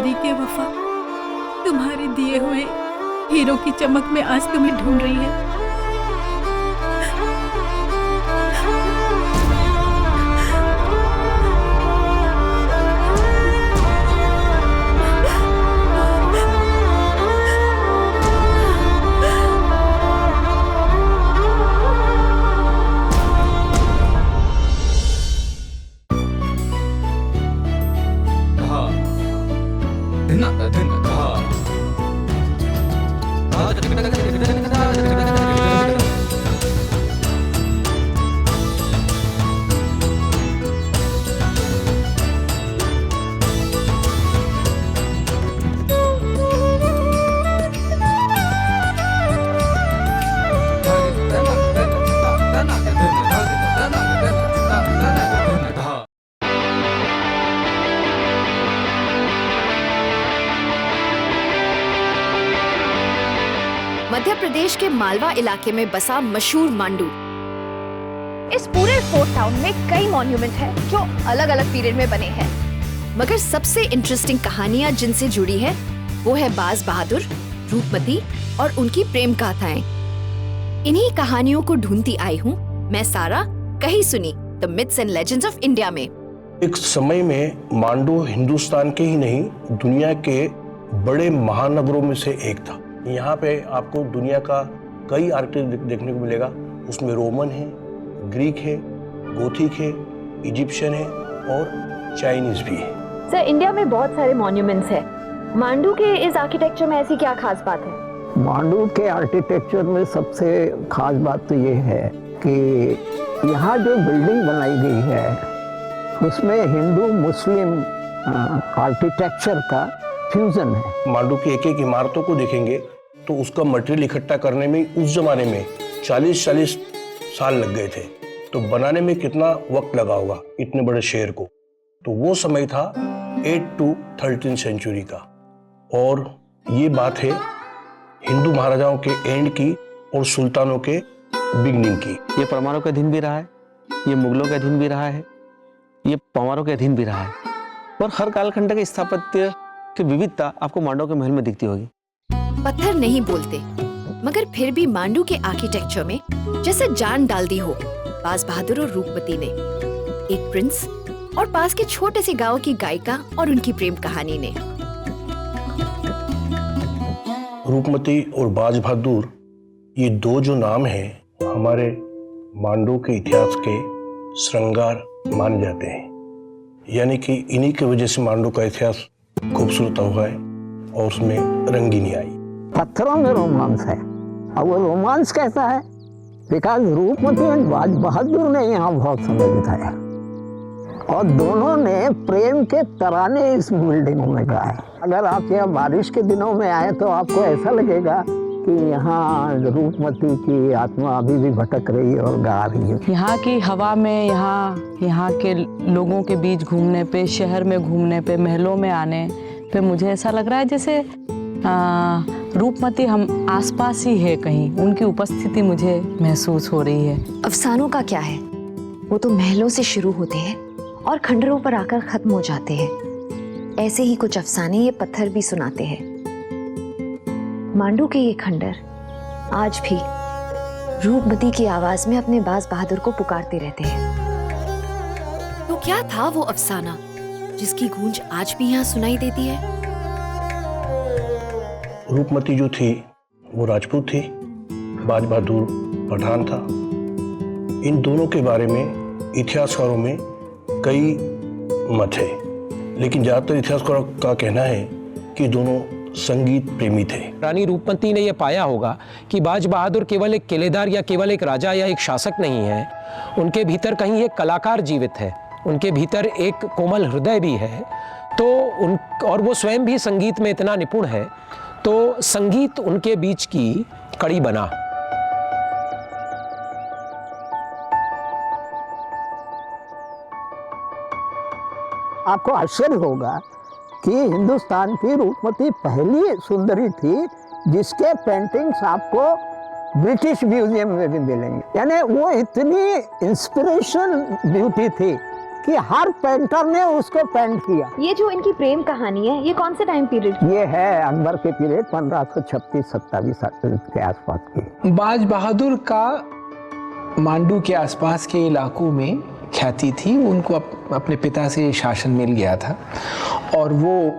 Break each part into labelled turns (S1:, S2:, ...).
S1: तारीख वफा तुम्हारे दिए हुए हीरो की चमक में आज तुम्हें ढूंढ रही है।
S2: मध्य प्रदेश के मालवा इलाके में बसा मशहूर मांडू।
S3: इस पूरे फोर्ट टाउन में कई मॉन्यूमेंट हैं जो अलग अलग पीरियड में बने हैं,
S2: मगर सबसे इंटरेस्टिंग कहानियां जिनसे जुड़ी है वो है बाज बहादुर, रूपमती और उनकी प्रेम गाथाएं। इन्हीं कहानियों को ढूंढती आई हूँ मैं सारा, कहीं सुनी the myths and legends of India में।
S4: एक समय में मांडू हिंदुस्तान के ही नहीं दुनिया के बड़े महानगरों में से एक था। यहाँ पे आपको दुनिया का कई आर्किटेक्चर देखने को मिलेगा। उसमें रोमन है, ग्रीक है, गोथिक है, इजिप्शियन है और चाइनीज भी है।
S3: सर, इंडिया में बहुत सारे मॉन्यूमेंट्स हैं। मांडू के इस आर्किटेक्चर में ऐसी क्या खास बात है?
S5: मांडू के आर्किटेक्चर में सबसे खास बात तो ये है कि यहाँ जो बिल्डिंग बनाई गई है उसमें हिंदू मुस्लिम आर्किटेक्चर का फ्यूजन है।
S4: मांडू की एक एक इमारतों को देखेंगे तो उसका मटेरियल इकट्ठा करने में उस जमाने में 40-40 साल लग गए थे। तो बनाने में कितना वक्त लगा होगा इतने बड़े शहर को। तो वो समय था 8 to 13 सेंचुरी का। और ये बात है हिंदू महाराजाओं के एंड की और सुल्तानों के बिगनिंग की।
S6: ये परमारों का अधीन भी रहा है, ये मुगलों के अधीन भी रहा है, ये पंवारों के अधीन भी रहा है। और हर कालखंड के स्थापत्य की विविधता आपको मांडू के महल में दिखती होगी।
S2: पत्थर नहीं बोलते, मगर फिर भी मांडू के आर्किटेक्चर में जैसे जान डाल दी हो बाज बहादुर और रूपमती ने, एक प्रिंस और पास के छोटे से गांव की गायिका और उनकी प्रेम कहानी ने।
S4: रूपमती और बाज बहादुर ये दो जो नाम हैं हमारे मांडू के इतिहास के श्रृंगार माने जाते हैं। यानी कि इन्हीं की वजह से मांडू का इतिहास खूबसूरत हुआ है और उसमें रंगीनी आई।
S5: पत्थरों में रोमांस है। और वो रोमांस कैसा है? बिकॉज रूपमती और बाज बहादुर ने यहाँ बहुत समय बिताया और दोनों ने प्रेम के तराने इस बिल्डिंग में गाए। अगर आप यहाँ बारिश के दिनों में आए तो आपको ऐसा लगेगा कि यहाँ रूपमती की आत्मा अभी भी भटक रही है और गा रही है।
S7: यहाँ की हवा में, यहाँ के लोगों के बीच घूमने पे, शहर में घूमने पे, महलों में आने पे मुझे ऐसा लग रहा है जैसे रूपमती हम आसपास ही है, कहीं उनकी उपस्थिति मुझे महसूस हो रही है।
S3: अफसानों का क्या है, वो तो महलों से शुरू होते हैं और खंडरों पर आकर खत्म हो जाते हैं। ऐसे ही कुछ अफसाने ये पत्थर भी सुनाते हैं। मांडू के ये खंडर आज भी रूपमती की आवाज में अपने बाज बहादुर को पुकारते रहते हैं।
S2: तो क्या था वो अफसाना जिसकी गूंज आज भी यहाँ सुनाई देती है?
S4: रूपमती जो थी वो राजपूत थी, बाज बहादुर पठान था। इन दोनों के बारे में इतिहासकारों में कई मत है, लेकिन ज़्यादातर इतिहासकारों का कहना है कि दोनों संगीत प्रेमी थे।
S8: रानी रूपमती ने यह पाया होगा कि बाज बहादुर केवल एक किलेदार या केवल एक राजा या एक शासक नहीं है, उनके भीतर कहीं एक कलाकार जीवित है, उनके भीतर एक कोमल हृदय भी है। तो और वो स्वयं भी संगीत में इतना निपुण है, तो संगीत उनके बीच की कड़ी बना।
S5: आपको आश्चर्य होगा कि हिंदुस्तान की रूपमती पहली सुंदरी थी जिसके पेंटिंग्स आपको ब्रिटिश म्यूजियम में भी मिलेंगे। यानी वो इतनी इंस्पिरेशन ब्यूटी थी कि हर पेंटर ने उसको पेंट किया।
S3: ये जो इनकी प्रेम कहानी है, ये कौन से टाइम पीरियड?
S5: ये है अकबर के पीरियड 1536-27 के आसपास की।
S9: बाज बहादुर का मांडू के आसपास के इलाकों में ख्याति थी। उनको अपने पिता से शासन मिल गया था और वो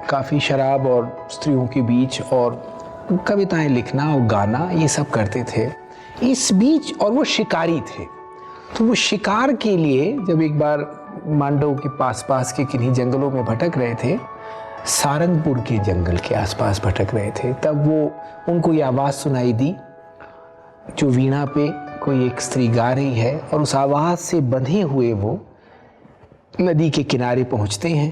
S9: काफ़ी शराब और स्त्रियों के बीच और कविताएं लिखना और गाना ये सब करते थे इस बीच। और वो शिकारी थे, तो वो शिकार के लिए जब एक बार मांडव के पास के किन्हीं जंगलों में भटक रहे थे, सारंगपुर के जंगल के आसपास भटक रहे थे, तब वो उनको ये आवाज़ सुनाई दी जो वीणा पे कोई एक स्त्री गा रही है, और उस आवाज़ से बंधे हुए वो नदी के किनारे पहुंचते हैं।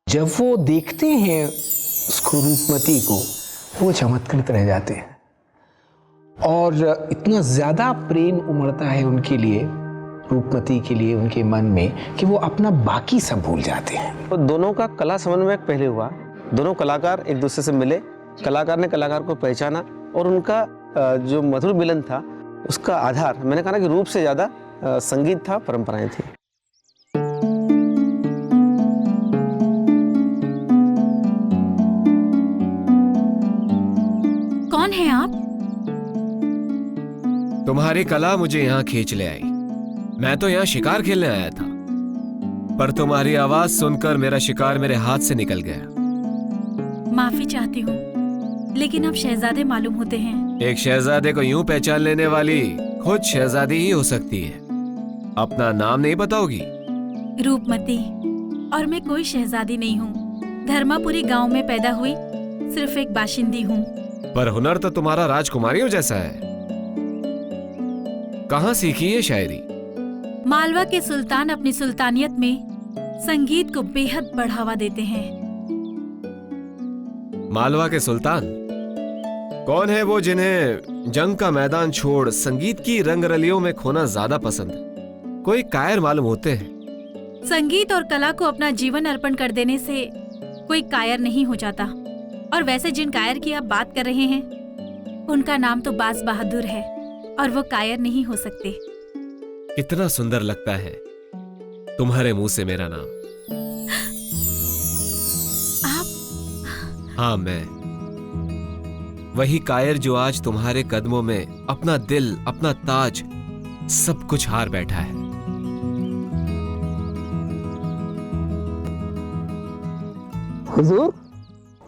S9: जब वो देखते हैं उसको, रूपमती को, वो चमत्कृत रह जाते हैं और इतना ज्यादा प्रेम उमड़ता है उनके लिए, रूपमती के लिए उनके मन में, कि वो अपना बाकी सब भूल जाते हैं।
S6: तो दोनों का कला समन्वय पहले हुआ, दोनों कलाकार एक दूसरे से मिले, कलाकार ने कलाकार को पहचाना और उनका जो मधुर मिलन था उसका आधार, मैंने कहा ना कि रूप से ज्यादा संगीत था, परंपराएं थी।
S1: कौन है आप?
S10: तुम्हारी कला मुझे यहाँ खींच ले आई। मैं तो यहाँ शिकार खेलने आया था, पर तुम्हारी आवाज सुनकर मेरा शिकार मेरे हाथ से निकल गया।
S1: माफी चाहती हूँ, लेकिन आप शहजादे मालूम होते हैं।
S10: एक शहजादे को यूं पहचान लेने वाली खुद शहजादी ही हो सकती है। अपना नाम नहीं बताओगी?
S1: रूपमती, और मैं कोई शहजादी नहीं हूँ। धर्मापुरी गांव में पैदा हुई सिर्फ एक बाशिंदी हूँ।
S10: पर हुनर तो तुम्हारा राजकुमारियों जैसा है। कहाँ सीखी ये शायरी?
S1: मालवा के सुल्तान अपनी सुल्तानियत में संगीत को बेहद बढ़ावा देते हैं।
S10: मालवा के सुल्तान कौन है वो जिन्हें जंग का मैदान छोड़ संगीत की रंगरलियों में खोना ज्यादा पसंद है? कोई कायर मालूम होते हैं।
S1: संगीत और कला को अपना जीवन अर्पण कर देने से कोई कायर नहीं हो जाता। और वैसे जिन कायर की आप बात कर रहे हैं, उनका नाम तो बाज बहादुर है और वो कायर नहीं हो सकते।
S10: कितना सुंदर लगता है तुम्हारे मुंह से मेरा नाम।
S1: आप?
S10: हाँ, मैं वही कायर जो आज तुम्हारे कदमों में अपना दिल, अपना ताज, सब कुछ हार बैठा है।
S5: हुजूर,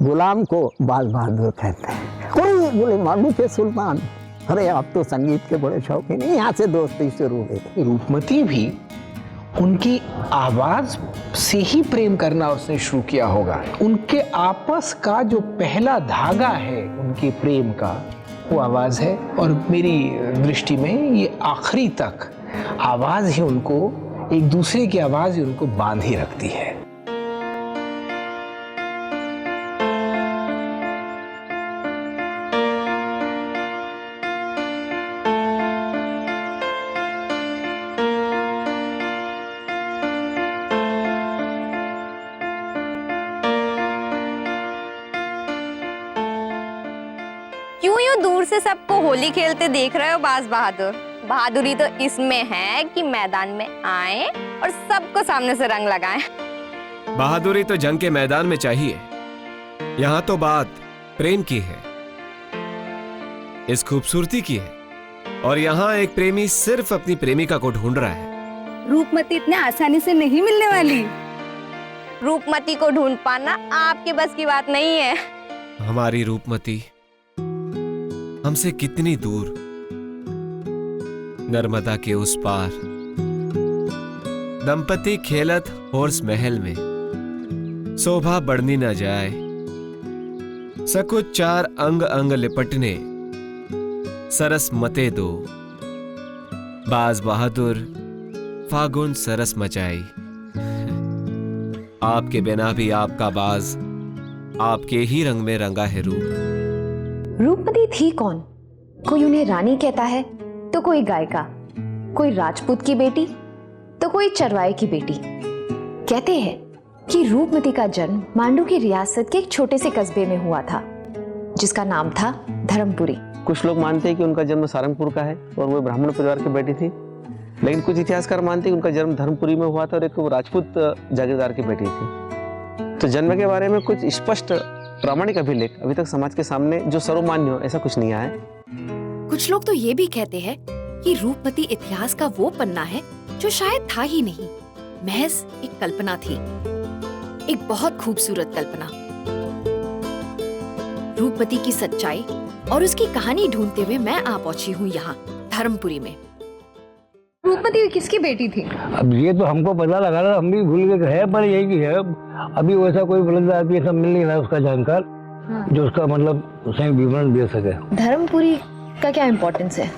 S5: गुलाम को बाज बहादुर कहते हैं। कोई बोले मांडू के सुल्तान, अरे आप तो संगीत के बड़े शौकीन हैं, यहाँ से दोस्ती शुरू हुई।
S9: रूपमती भी उनकी आवाज से ही प्रेम करना उसने शुरू किया होगा। उनके आपस का जो पहला धागा है उनके प्रेम का, वो आवाज है। और मेरी दृष्टि में ये आखिरी तक आवाज ही उनको, एक दूसरे की आवाज ही उनको बांधी रखती है।
S11: क्यों यूं दूर से सबको होली खेलते देख रहे हो बाज बहादुर? बहादुरी तो इसमें है कि मैदान में आए और सबको सामने से रंग लगाएं।
S10: बहादुरी तो जंग के मैदान में चाहिए। यहाँ तो बात प्रेम की है, इस खूबसूरती की है, और यहाँ एक प्रेमी सिर्फ अपनी प्रेमिका को ढूंढ रहा है।
S11: रूपमती इतने आसानी से नहीं मिलने वाली। रूपमती को ढूंढ पाना आपके बस की बात नहीं है।
S10: हमारी रूपमती हमसे कितनी दूर, नर्मदा के उस पार, दंपति खेलत होर्स महल में, शोभा बढ़नी न जाए, सकुच चार अंग अंग लिपटने, सरस मते दो, बाज बहादुर फागुन सरस मचाई। आपके बिना भी आपका बाज, आपके ही रंग में रंगा है रूप।
S3: रूपमती थी कौन? कोई उन्हें रानी कहता है तो कोई गायिका, कोई राजपूत की बेटी तो कोई चरवाहे की बेटी। कहते हैं कि रूपमती का जन्म मांडू की रियासत के एक छोटे से कस्बे में हुआ था जिसका नाम था धर्मपुरी।
S6: कुछ लोग मानते हैं कि उनका जन्म सारंगपुर का है और वो ब्राह्मण परिवार की बेटी थी, लेकिन कुछ इतिहासकार मानते हैं कि उनका जन्म धर्मपुरी में हुआ था और एक राजपूत जागीरदार की बेटी थी। तो जन्म के बारे में कुछ स्पष्ट प्रामाणिक अभिलेख अभी तक समाज के सामने जो सर्वमान्य हो ऐसा कुछ नहीं आया है।
S2: कुछ लोग तो ये भी कहते हैं कि रूपमती इतिहास का वो पन्ना है जो शायद था ही नहीं, महज एक कल्पना थी, एक बहुत खूबसूरत कल्पना। रूपमती की सच्चाई और उसकी कहानी ढूंढते हुए मैं आ पहुंची हूँ यहाँ धर्मपुरी में।
S3: रूपमती किसकी बेटी थी?
S5: अब ये तो हमको पता लगा रहा, हम भी भूल गए है, पर यही की है। अभी वैसा कोई बुलंद आदमी सब मिल नहीं रहा उसका जानकार जो उसका मतलब सही विवरण दे सके।
S3: धर्मपुरी का क्या इम्पोर्टेंस है?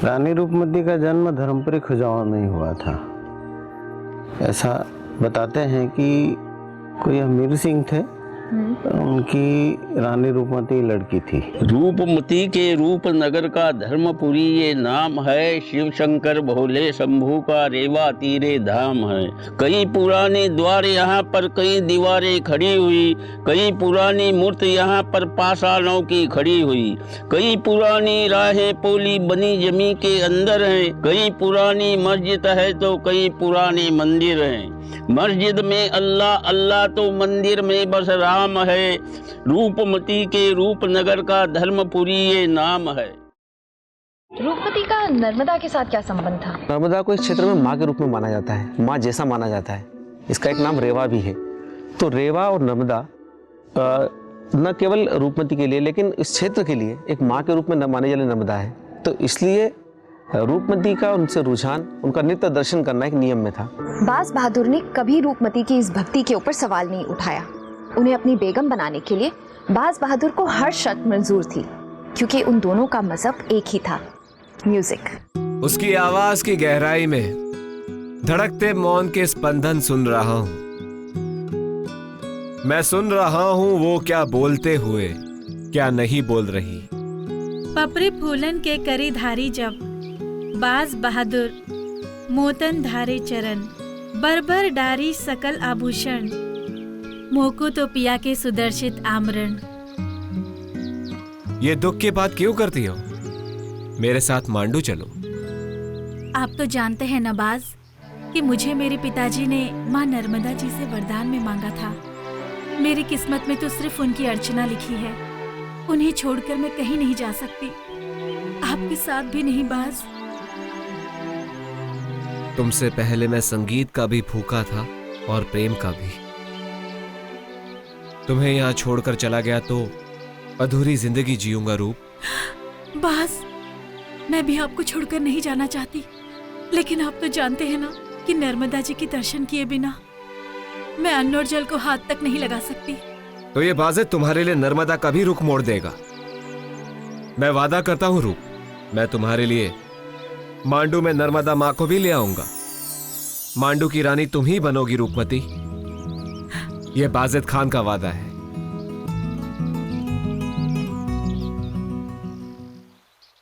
S6: रानी रूपमती का जन्म धर्मपुरी खुजावा में ही हुआ था। ऐसा बताते हैं कि कोई अमीर सिंह थे, उनकी रानी रूपमती लड़की थी।
S12: रूपमती के रूप नगर का धर्मपुरी ये नाम है, शिव शंकर भोले शंभू का रेवा तीरे धाम है। कई पुराने द्वार यहाँ पर कई दीवारें खड़ी हुई, कई पुरानी मूर्ति यहाँ पर पाषाणों की खड़ी हुई, कई पुरानी राहें पोली बनी जमी के अंदर हैं, कई पुरानी मस्जिद है तो कई पुराने मंदिर हैं। मस्जिद में अल्लाह अल्लाह तो मंदिर में बस राम है। रूपमती के रूपनगर का धर्मपुरी ये नाम है।
S3: रूपमती का नर्मदा के साथ क्या संबंध था?
S6: नर्मदा को इस क्षेत्र में माँ के रूप में माना जाता है, माँ जैसा माना जाता है। इसका एक नाम रेवा भी है। तो रेवा और नर्मदा न केवल रूपमती के लिए लेकिन इस क्षेत्र के लिए एक माँ के रूप में माने जाने नर्मदा है। तो इसलिए रूपमती का उनसे रुझान, उनका नित्य दर्शन करना एक नियम में था।
S3: बाज बहादुर ने कभी रूपमती की इस भक्ति के ऊपर सवाल नहीं उठाया। उन्हें अपनी बेगम बनाने के लिए बाज बहादुर को हर शर्त मंजूर थी, क्योंकि उन दोनों का मजहब एक ही था, म्यूजिक।
S10: उसकी आवाज की गहराई में धड़कते मौन के स्पंदन सुन रहा हूँ। मैं सुन रहा हूँ वो क्या बोलते हुए, क्या नहीं बोल रही।
S1: पपरी फूलन के करी धारी जब, बाज बहादुर मोतन धारे चरण, बरबर डारी सकल आभूषण, मोको तो पिया के सुदर्शित आमरण।
S10: ये दुख की बात क्यों करती हो? मेरे साथ मांडू चलो।
S1: आप तो जानते हैं नबाज कि मुझे मेरे पिताजी ने माँ नर्मदा जी से वरदान में मांगा था। मेरी किस्मत में तो सिर्फ उनकी अर्चना लिखी है। उन्हें छोड़कर मैं कहीं नहीं जा सकती, आपके साथ भी नहीं बाज।
S10: तुमसे पहले मैं संगीत का भी भूखा था और प्रेम का भी। तुम्हें यहाँ छोड़कर चला गया तो अधूरी जिंदगी जीऊंगा रूप।
S1: बाज, मैं भी आपको छोड़कर नहीं जाना चाहती, लेकिन आप तो जानते हैं ना कि नर्मदा जी के दर्शन किए बिना मैं अन्न और जल को हाथ तक नहीं लगा सकती।
S10: तो ये बाजे तुम्हारे लिए नर्मदा का भी रुख मोड़ देगा। मैं वादा करता हूँ रूप, मैं तुम्हारे लिए मांडू में नर्मदा माँ को भी ले आऊंगा। मांडू की रानी तुम ही बनोगी रूपमती। यह बाजिद खान का वादा है।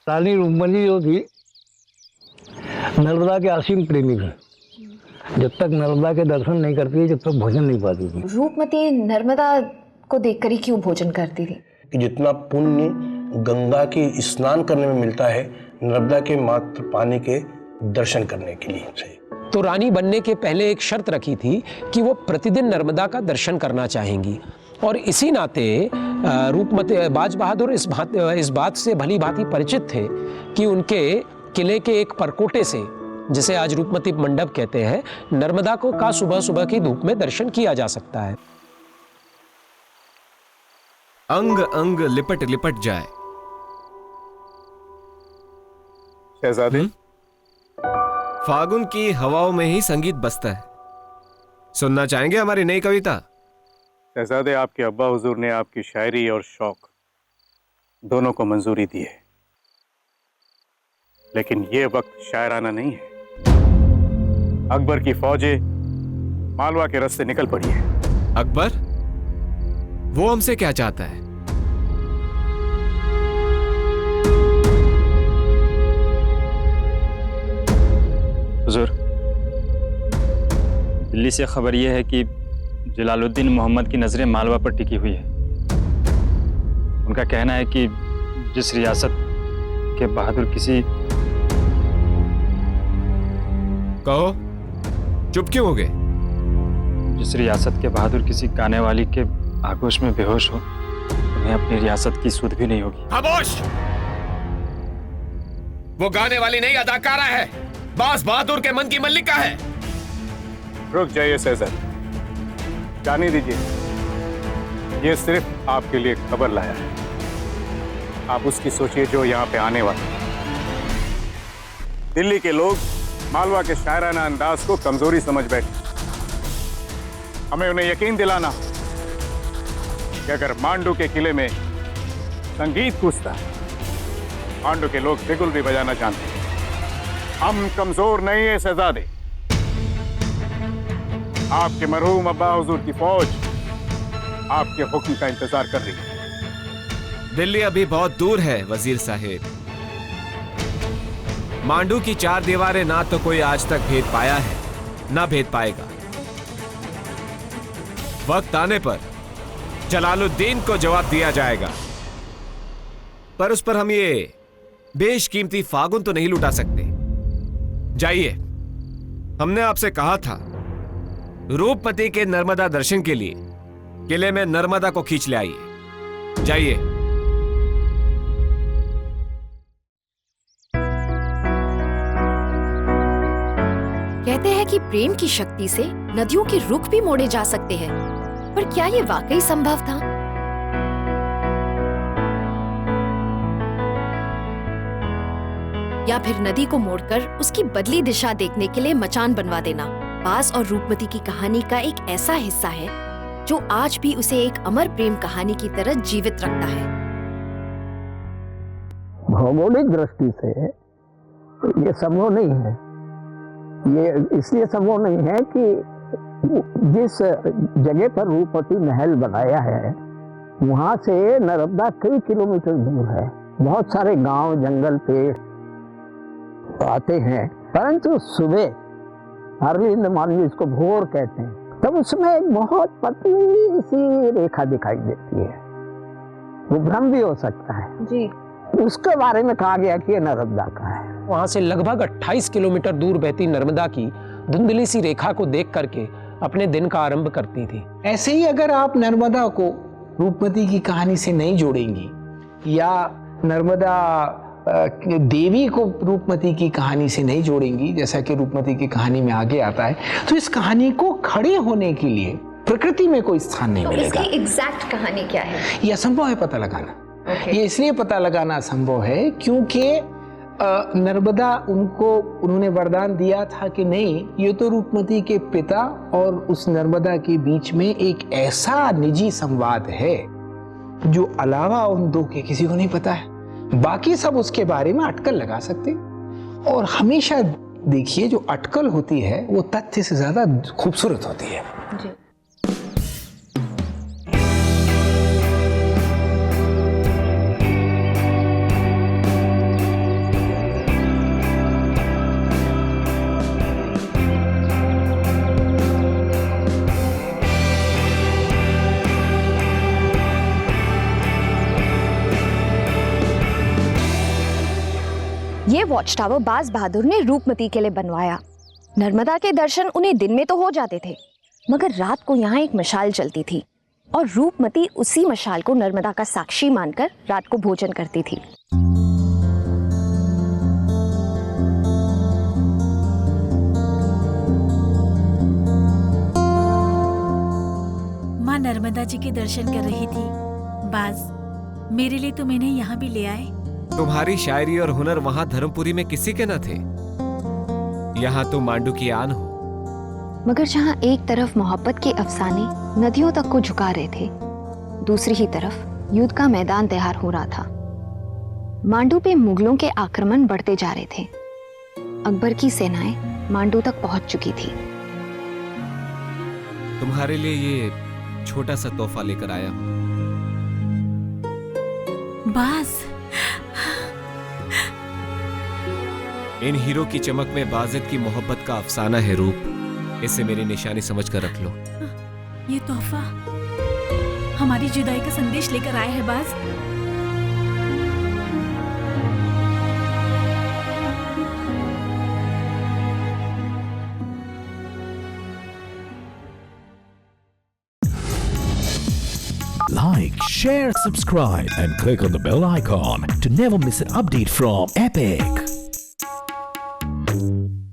S5: रानी रूपमती जो थी नर्मदा के असीम प्रेमी थे। जब तक नर्मदा के दर्शन नहीं करती जब तक भोजन नहीं पाती थी।
S3: रूपमती नर्मदा को देखकर ही क्यों भोजन करती थी?
S4: कि जितना पुण्य गंगा के स्नान करने में मिलता है, नर्मदा के मात्र पानी के दर्शन करने के लिए से।
S8: तो रानी बनने के पहले एक शर्त रखी थी कि वो प्रतिदिन नर्मदा का दर्शन करना चाहेंगी, और इसी नाते रूपमती बाज बहादुर इस बात से भली भांति परिचित थे कि उनके किले के एक परकोटे से, जिसे आज रूपमती मंडप कहते हैं, नर्मदा को का सुबह सुबह की धूप में दर्शन किया जा सकता है।
S10: अंग अंग लिपट लिपट जाए।
S13: शहजादे,
S10: फागुन की हवाओं में ही संगीत बसता है। सुनना चाहेंगे हमारी नई कविता?
S13: शहजादे, आपके अब्बा हुजूर ने आपकी शायरी और शौक दोनों को मंजूरी दी है, लेकिन ये वक्त शायराना नहीं है। अकबर की फौजें मालवा के रास्ते निकल पड़ी है।
S10: अकबर? वो हमसे क्या चाहता है?
S14: हुजूर, दिल्ली से खबर यह है कि जलालुद्दीन मोहम्मद की नजरें मालवा पर टिकी हुई है। उनका कहना है कि जिस रियासत के बहादुर किसी...
S10: कहो, चुप क्यों हो गए?
S14: जिस रियासत के बहादुर किसी गाने वाली के आगोश में बेहोश हो, उन्हें अपनी रियासत की सुध भी नहीं होगी।
S10: खामोश! वो गाने वाली नहीं, अदाकारा है। बाज बहादुर के मन की मल्लिका है।
S13: रुक जाइए शहजादे, जाने दीजिए। ये सिर्फ आपके लिए खबर लाया है। आप उसकी सोचिए जो यहाँ पे आने वाले हैं। दिल्ली के लोग मालवा के शायराना अंदाज को कमजोरी समझ बैठे। हमें उन्हें यकीन दिलाना कि अगर मांडू के किले में संगीत गूंजता है, मांडू के लोग बिगुल भी बजाना जानते हैं। हम कमजोर नहीं है शहजादे। आपके मरहूम अब्बा हुजूर की फौज आपके हुक्म का इंतजार कर रही है।
S10: दिल्ली अभी बहुत दूर है वजीर साहेब। मांडू की चार दीवारें ना तो कोई आज तक भेद पाया है, ना भेद पाएगा। वक्त आने पर जलालुद्दीन को जवाब दिया जाएगा, पर उस पर हम ये बेशकीमती फागुन तो नहीं लुटा सकते। जाइए, हमने आपसे कहा था रूपमती के नर्मदा दर्शन के लिए किले में नर्मदा को खींच ले आइए। जाइए।
S2: कहते हैं कि प्रेम की शक्ति से नदियों के रुख भी मोड़े जा सकते हैं, पर क्या ये वाकई संभव था? या फिर नदी को मोड़कर उसकी बदली दिशा देखने के लिए मचान बनवा देना बाज और रूपमती की कहानी का एक ऐसा हिस्सा है जो आज भी उसे एक अमर प्रेम कहानी की तरह जीवित रखता है।
S5: भौगोलिक दृष्टि से ये संभव नहीं है। ये इसलिए संभव नहीं है कि जिस जगह पर रूपमती महल बनाया है वहां से नर्मदा कई किलोमीटर दूर है। बहुत सारे गांव, जंगल, पेड़ आते हैं, परंतु सुबह अर्ली इन द मॉर्निंग, इसको भोर कहते हैं, तब उसमें एक बहुत पतली सी रेखा दिखाई देती है। वो भ्रम भी हो सकता है जी। उसके बारे में कहा गया कि ये नर्मदा का है।
S8: वहां से लगभग 28 किलोमीटर दूर बहती नर्मदा की धुंधली सी रेखा को देख करके अपने दिन का आरंभ करती थी।
S9: ऐसे ही अगर आप नर्मदा को रूपमती की कहानी से नहीं जोड़ेंगी या नर्मदा देवी को रूपमती की कहानी से नहीं जोड़ेंगी, जैसा कि रूपमती की कहानी में आगे आता है, तो इस कहानी को खड़े होने के लिए प्रकृति में कोई स्थान नहीं मिलेगा।
S2: इसकी एग्जैक्ट कहानी क्या है?
S9: ये असंभव है पता लगाना। ये इसलिए पता लगाना असंभव है क्योंकि नर्मदा उन्होंने वरदान दिया था कि नहीं, ये तो रूपमती के पिता और उस नर्मदा के बीच में एक ऐसा निजी संवाद है जो अलावा उन दो के किसी को नहीं पता है। बाकी सब उसके बारे में अटकल लगा सकते, और हमेशा देखिए जो अटकल होती है वो तथ्य से ज्यादा खूबसूरत होती है जी।
S2: ये वॉच टावर बाज बहादुर ने रूपमती के लिए बनवाया। नर्मदा के दर्शन उन्हें दिन में तो हो जाते थे, मगर रात को यहाँ एक मशाल जलती थी और रूपमती उसी मशाल को नर्मदा का साक्षी मानकर रात को भोजन करती थी।
S1: माँ नर्मदा जी के दर्शन कर रही थी। बाज, मेरे लिए तुम इन्हें यहाँ भी ले आए।
S10: तुम्हारी शायरी और हुनर वहां धर्मपुरी में किसी के न थे। यहाँ तुम मांडू की आन हो।
S3: मगर जहां एक तरफ मोहब्बत के अफसाने नदियों तक को झुका रहे थे, दूसरी ही तरफ युद्ध का मैदान तैयार हो रहा था। मांडू पे मुगलों के आक्रमण बढ़ते जा रहे थे। अकबर की सेनाएं मांडू तक पहुंच चुकी थी।
S10: तुम्हारे लिए ये छोटा सा तोहफा लेकर आया हूं।
S1: बाज,
S10: इन हीरो की चमक में बाजिद की मोहब्बत का अफसाना है रूप। इसे मेरी निशानी समझकर रख लो।
S1: ये तोहफा हमारी जुदाई का संदेश लेकर आया है बाज।
S15: Like, share, subscribe, and click on the bell icon to never miss an update from Epic.